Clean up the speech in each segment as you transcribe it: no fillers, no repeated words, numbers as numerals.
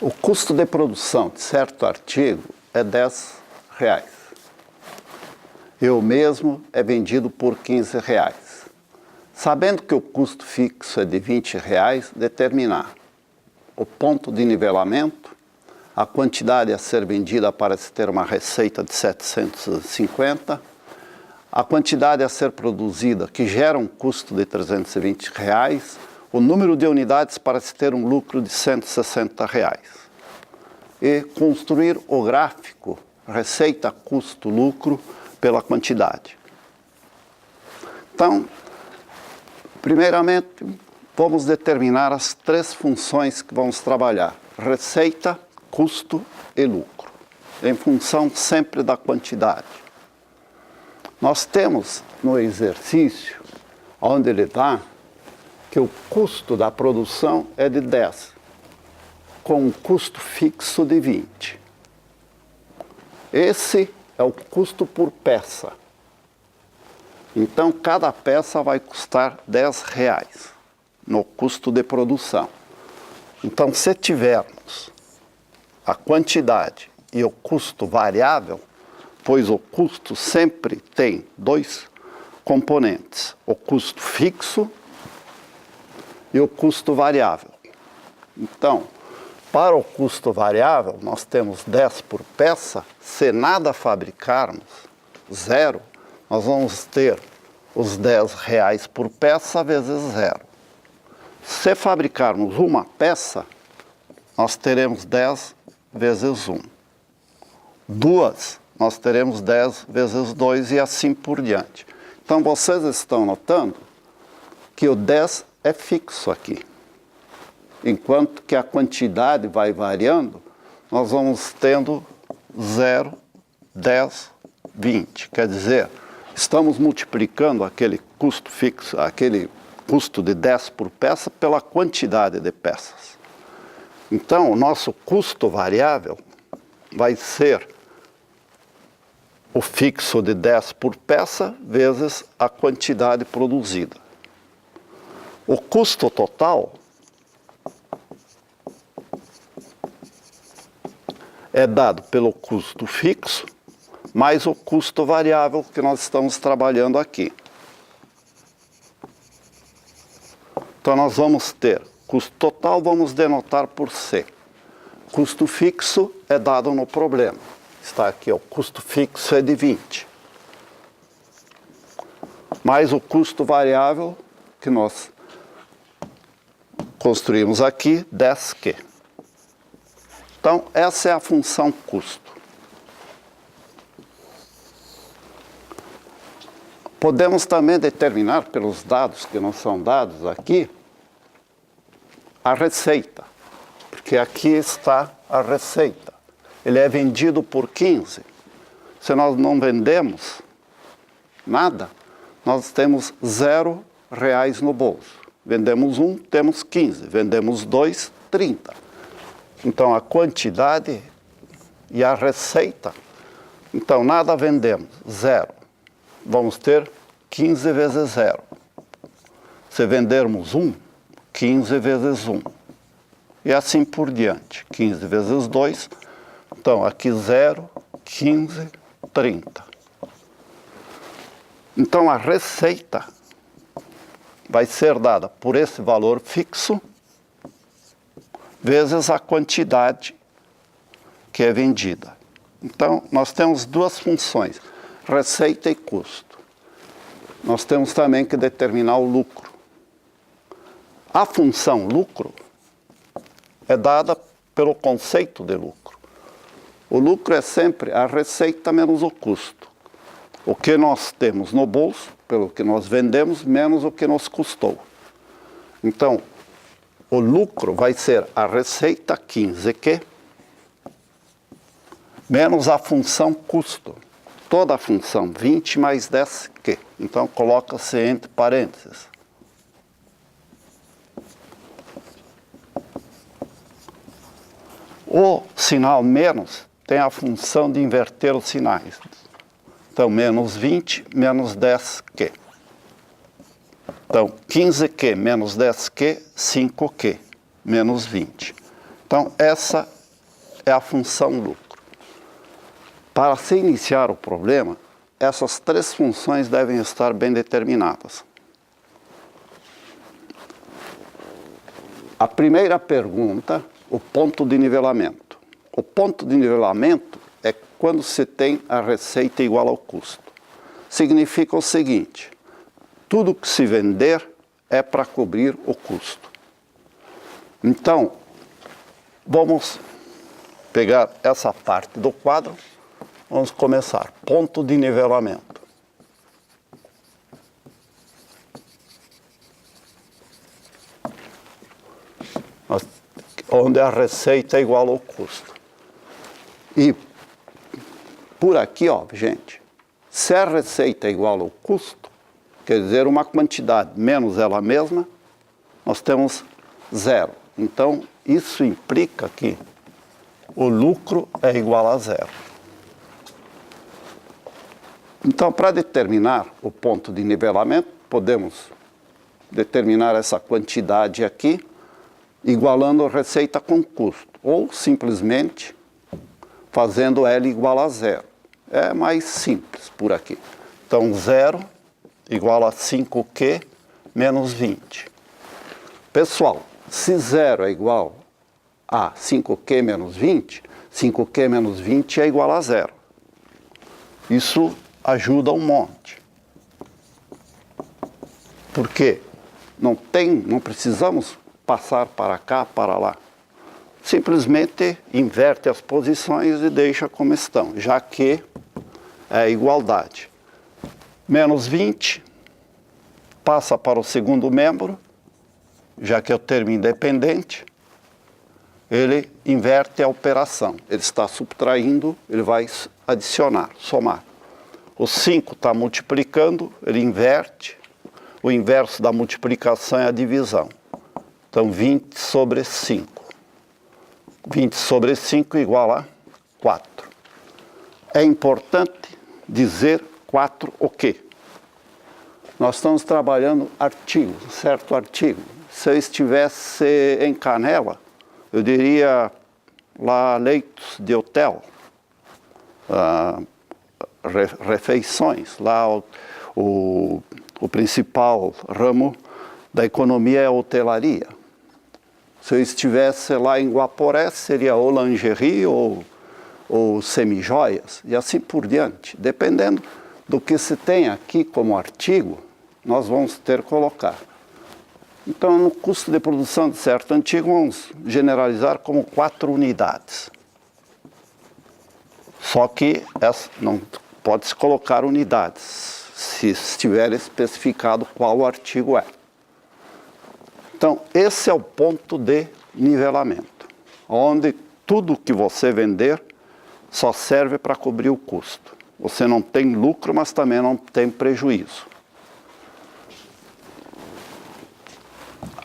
O custo de produção de certo artigo é R$10. E o mesmo é vendido por R$15. Sabendo que o custo fixo é de R$20, determinar o ponto de nivelamento, a quantidade a ser vendida para se ter uma receita de 750, a quantidade a ser produzida que gera um custo de R$320, o número de unidades para se ter um lucro de R$160. E construir o gráfico receita, custo, lucro pela quantidade. Então, primeiramente, vamos determinar as três funções que vamos trabalhar: receita, custo e lucro, em função sempre da quantidade. Nós temos no exercício, onde ele dá, que o custo da produção é de 10, com um custo fixo de 20. Esse é o custo por peça. Então, cada peça vai custar R$10 no custo de produção. Então, se tivermos a quantidade e o custo variável, pois o custo sempre tem dois componentes: o custo fixo e o custo variável. Então, para o custo variável, nós temos 10 por peça. Se nada fabricarmos, zero, nós vamos ter os R$10 por peça vezes zero. Se fabricarmos uma peça, nós teremos 10 vezes 1. Duas, nós teremos 10 vezes 2 e assim por diante. Então, vocês estão notando que o 10 é fixo aqui. Enquanto que a quantidade vai variando, nós vamos tendo 0, 10, 20. Quer dizer, estamos multiplicando aquele custo fixo, aquele custo de 10 por peça pela quantidade de peças. Então, o nosso custo variável vai ser o fixo de 10 por peça vezes a quantidade produzida. O custo total é dado pelo custo fixo mais o custo variável que nós estamos trabalhando aqui. Então, nós vamos ter custo total, vamos denotar por C. Custo fixo é dado no problema. Está aqui, o custo fixo é de 20. Mais o custo variável que nós construímos aqui, 10Q. Então, essa é a função custo. Podemos também determinar, pelos dados que não são dados aqui, a receita. Porque aqui está a receita. Ele é vendido por 15. Se nós não vendemos nada, nós temos R$0 no bolso. Vendemos 1, temos 15. Vendemos 2, 30. Então, a quantidade e a receita. Então, nada vendemos, 0. Vamos ter 15 vezes 0. Se vendermos 1, 15 vezes 1. E assim por diante. 15 vezes 2. Então, aqui 0, 15, 30. Então, a receita vai ser dada por esse valor fixo vezes a quantidade que é vendida. Então, nós temos duas funções, receita e custo. Nós temos também que determinar o lucro. A função lucro é dada pelo conceito de lucro. O lucro é sempre a receita menos o custo. O que nós temos no bolso, pelo que nós vendemos, menos o que nos custou. Então, o lucro vai ser a receita 15Q menos a função custo. Toda a função 20 mais 10Q. Então, coloca-se entre parênteses. O sinal menos tem a função de inverter os sinais. Então, menos 20 menos 10Q. Então, 15Q menos 10Q, 5Q, menos 20. Então, essa é a função lucro. Para se iniciar o problema, essas três funções devem estar bem determinadas. A primeira pergunta, o ponto de nivelamento. O ponto de nivelamento é quando se tem a receita igual ao custo. Significa o seguinte: tudo que se vender é para cobrir o custo. Então, vamos pegar essa parte do quadro, vamos começar. Ponto de nivelamento. Onde a receita é igual ao custo. E por aqui, ó, gente, se a receita é igual ao custo, quer dizer, uma quantidade menos ela mesma, nós temos zero. Então, isso implica que o lucro é igual a zero. Então, para determinar o ponto de nivelamento, podemos determinar essa quantidade aqui, igualando a receita com custo, ou simplesmente fazendo L igual a zero. É mais simples por aqui. Então, zero igual a 5Q menos 20. Pessoal, se zero é igual a 5Q menos 20, 5Q menos 20 é igual a zero. Isso ajuda um monte. Porque não precisamos passar para cá, para lá. Simplesmente inverte as posições e deixa como estão, já que é igualdade. Menos 20 passa para o segundo membro, já que é o termo independente, ele inverte a operação. Ele está subtraindo, ele vai adicionar, somar. O 5 está multiplicando, ele inverte. O inverso da multiplicação é a divisão. Então, 20 sobre 5. 20 sobre 5 igual a 4. É importante dizer 4 o quê? Nós estamos trabalhando artigo, certo artigo. Se eu estivesse em Canela, eu diria lá leitos de hotel, refeições. Lá o principal ramo da economia é a hotelaria. Se eu estivesse lá em Guaporé, seria ou lingerie ou semijoias, e assim por diante. Dependendo do que se tem aqui como artigo, nós vamos ter que colocar. Então, no custo de produção de certo artigo, vamos generalizar como 4 unidades. Só que não pode-se colocar unidades, se estiver especificado qual o artigo é. Então, esse é o ponto de nivelamento, onde tudo que você vender só serve para cobrir o custo. Você não tem lucro, mas também não tem prejuízo.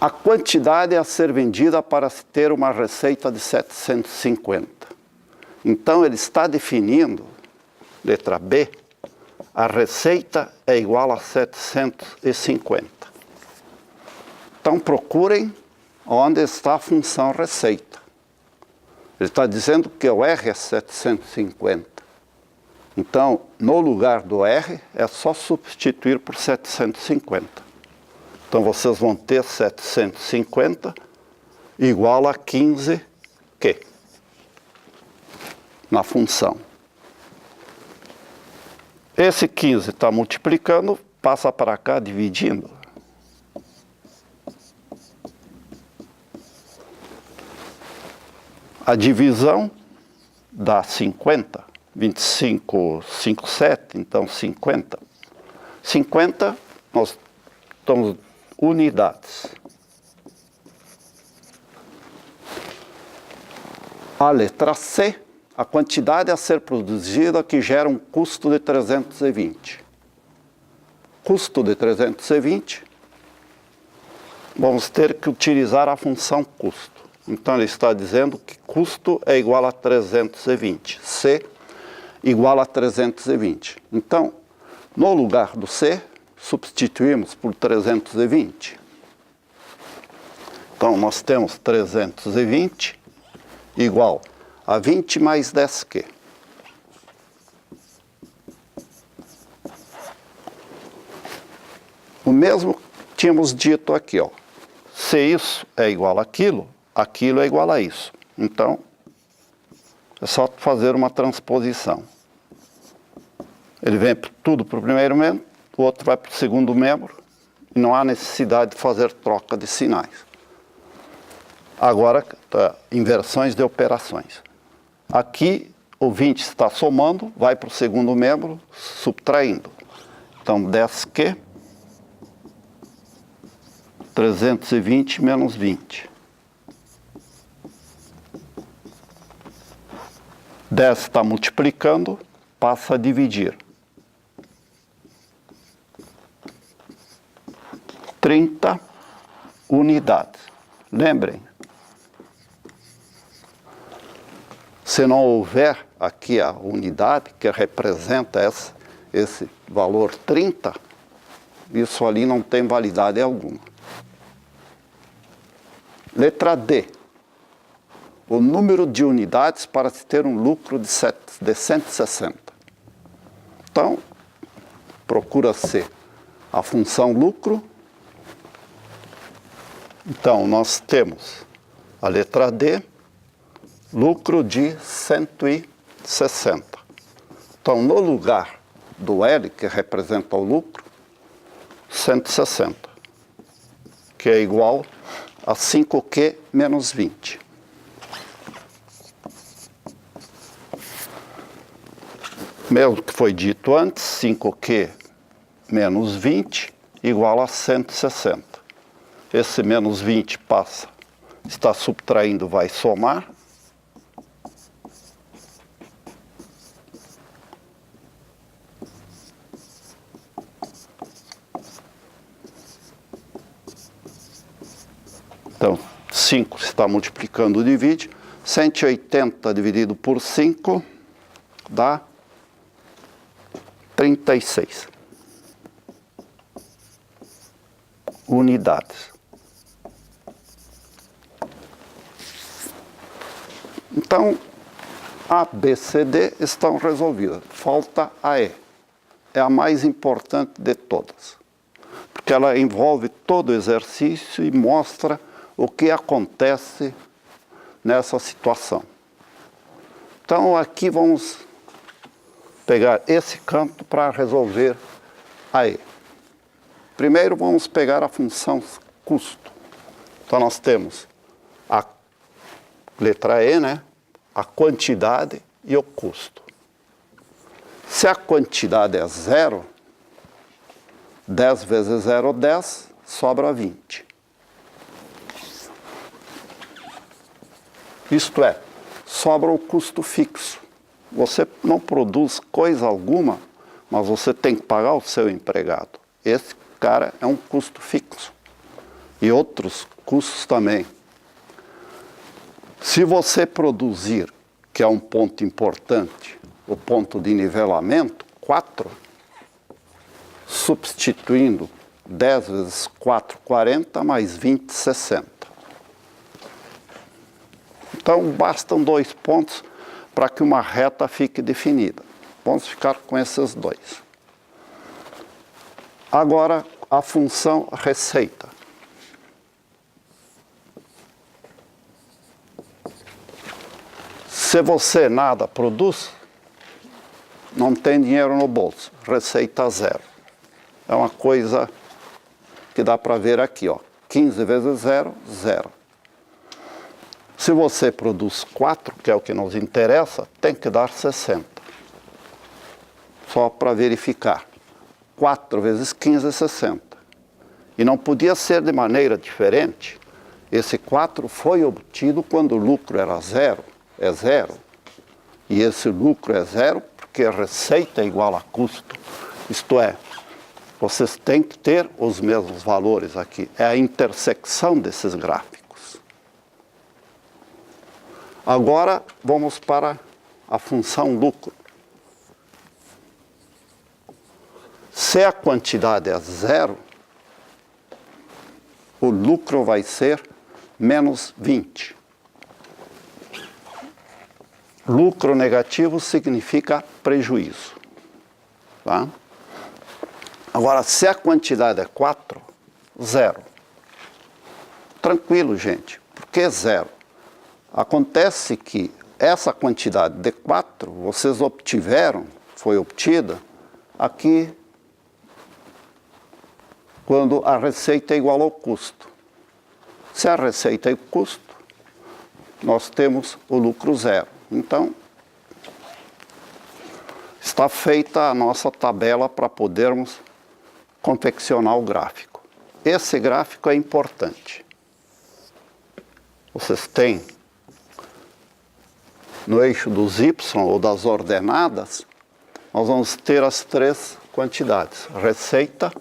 A quantidade a ser vendida para se ter uma receita de 750. Então, ele está definindo, letra B, a receita é igual a 750. Então, procurem onde está a função receita. Ele está dizendo que o R é 750. Então, no lugar do R, é só substituir por 750. Então, vocês vão ter 750 igual a 15Q na função. Esse 15 está multiplicando, passa para cá dividindo. A divisão dá 50, 25, 5, 7, então 50. 50, nós estamos unidades. A letra C, a quantidade a ser produzida que gera um custo de 320. Custo de 320, vamos ter que utilizar a função custo. Então, ele está dizendo que custo é igual a 320. C igual a 320. Então, no lugar do C, substituímos por 320. Então, nós temos 320 igual a 20 mais 10Q. O mesmo tínhamos dito aqui, ó. Se isso é igual àquilo, aquilo é igual a isso. Então, é só fazer uma transposição. Ele vem tudo para o primeiro membro, o outro vai para o segundo membro, e não há necessidade de fazer troca de sinais. Agora, inversões de operações. Aqui, o 20 está somando, vai para o segundo membro, subtraindo. Então, 10Q, 320 menos 20. 10 está multiplicando, passa a dividir. 30 unidades. Lembrem, se não houver aqui a unidade que representa esse valor 30, isso ali não tem validade alguma. Letra D. O número de unidades para se ter um lucro de 160. Então, procura-se a função lucro. Então, nós temos a letra D, lucro de 160. Então, no lugar do L, que representa o lucro, 160, que é igual a 5Q menos 20. Mesmo que foi dito antes, 5Q menos 20 igual a 160. Esse menos 20 passa, está subtraindo, vai somar. Então, 5 está multiplicando, divide. 180 dividido por 5 dá 36 unidades. Então, A, B, C, D estão resolvidas. Falta a E. É a mais importante de todas, porque ela envolve todo o exercício e mostra o que acontece nessa situação. Então, aqui vamos pegar esse campo para resolver a E. Primeiro, vamos pegar a função custo. Então, nós temos a letra E, né? A quantidade e o custo. Se a quantidade é 0, 10 vezes 0, 10, sobra 20. Isto é, sobra o custo fixo. Você não produz coisa alguma, mas você tem que pagar o seu empregado. Esse cara é um custo fixo. E outros custos também. Se você produzir, que é um ponto importante, o ponto de nivelamento, 4, substituindo 10 vezes 4, 40, mais 20, 60. Então, bastam 2 pontos para que uma reta fique definida. Vamos ficar com esses 2. Agora, a função receita. Se você nada produz, não tem dinheiro no bolso, receita 0. É uma coisa que dá para ver aqui, ó. 15 vezes 0, 0. Se você produz 4, que é o que nos interessa, tem que dar 60. Só para verificar. 4 vezes 15 é 60. E não podia ser de maneira diferente. Esse 4 foi obtido quando o lucro era 0. É 0. E esse lucro é 0 porque a receita é igual a custo. Isto é, vocês têm que ter os mesmos valores aqui. É a intersecção desses gráficos. Agora, vamos para a função lucro. Se a quantidade é 0, o lucro vai ser menos 20. lucro negativo significa prejuízo. Tá? Agora, se a quantidade é 4, zero. Tranquilo, gente. Por que zero? Acontece que essa quantidade de 4 vocês obtiveram, foi obtida, aqui quando a receita é igual ao custo. Se a receita é o custo, nós temos o lucro zero. Então, está feita a nossa tabela para podermos confeccionar o gráfico. Esse gráfico é importante. Vocês têm no eixo dos Y ou das ordenadas, nós vamos ter as 3 quantidades: receita,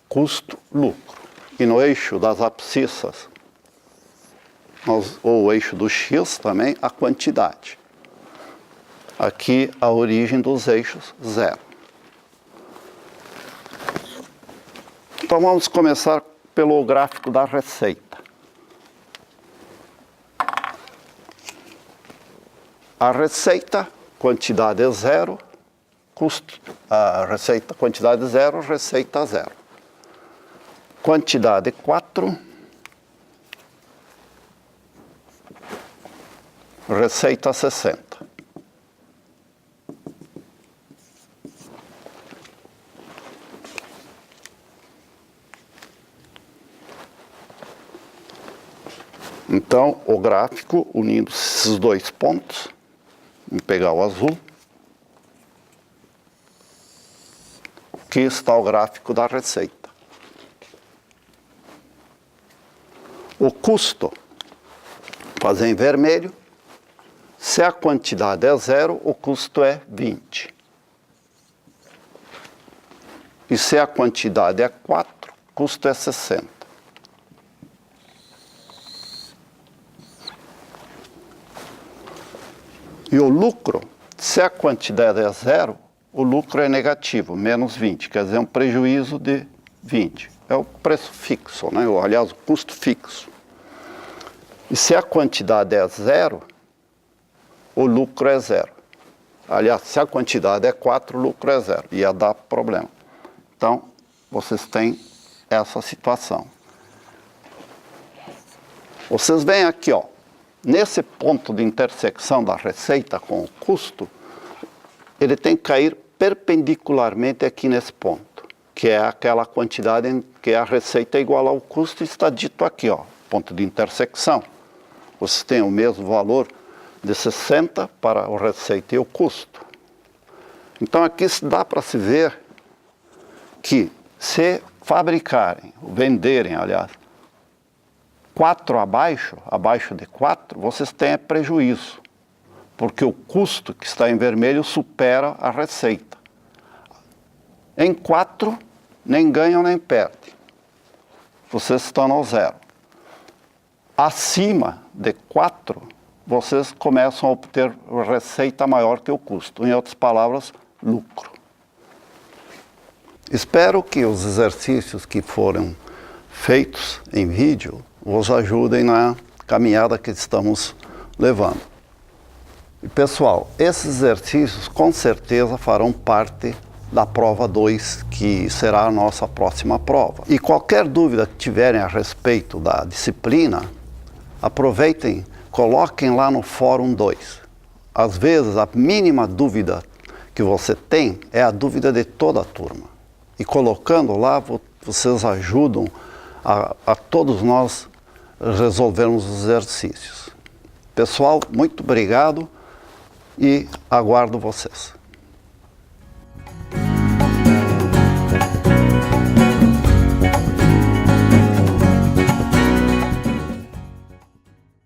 custo, lucro. E no eixo das abscissas, ou o eixo do X também, a quantidade. Aqui a origem dos eixos, zero. Então vamos começar pelo gráfico da receita. A receita, quantidade é zero, custo, a receita, quantidade zero, receita zero. Quantidade 4, receita 60. Então, o gráfico, unindo esses 2 pontos, vamos pegar o azul, aqui está o gráfico da receita. O custo, fazer em vermelho, se a quantidade é zero, o custo é 20. E se a quantidade é 4, o custo é 60. E o lucro, se a quantidade é zero, o lucro é negativo, menos 20, quer dizer, um prejuízo de 20. É o preço fixo, né? Aliás, o custo fixo. E se a quantidade é zero, o lucro é zero. Aliás, se a quantidade é 4, o lucro é zero. Ia dar problema. Então, vocês têm essa situação. Vocês veem aqui, ó. Nesse ponto de intersecção da receita com o custo, ele tem que cair perpendicularmente aqui nesse ponto, que é aquela quantidade em que a receita é igual ao custo, está dito aqui, ó, ponto de intersecção. Você tem o mesmo valor de 60 para a receita e o custo. Então aqui dá para se ver que se fabricarem, venderem, aliás, 4 abaixo de 4, vocês têm prejuízo, porque o custo que está em vermelho supera a receita. Em 4, nem ganham nem perdem. Vocês estão no zero. Acima de 4, vocês começam a obter receita maior que o custo. Em outras palavras, lucro. Espero que os exercícios que foram feitos em vídeo vos ajudem na caminhada que estamos levando. E, pessoal, esses exercícios com certeza farão parte da prova 2, que será a nossa próxima prova. E qualquer dúvida que tiverem a respeito da disciplina, aproveitem, coloquem lá no Fórum 2. Às vezes, a mínima dúvida que você tem é a dúvida de toda a turma. E colocando lá, vocês ajudam a todos nós resolvermos os exercícios. Pessoal, muito obrigado e aguardo vocês.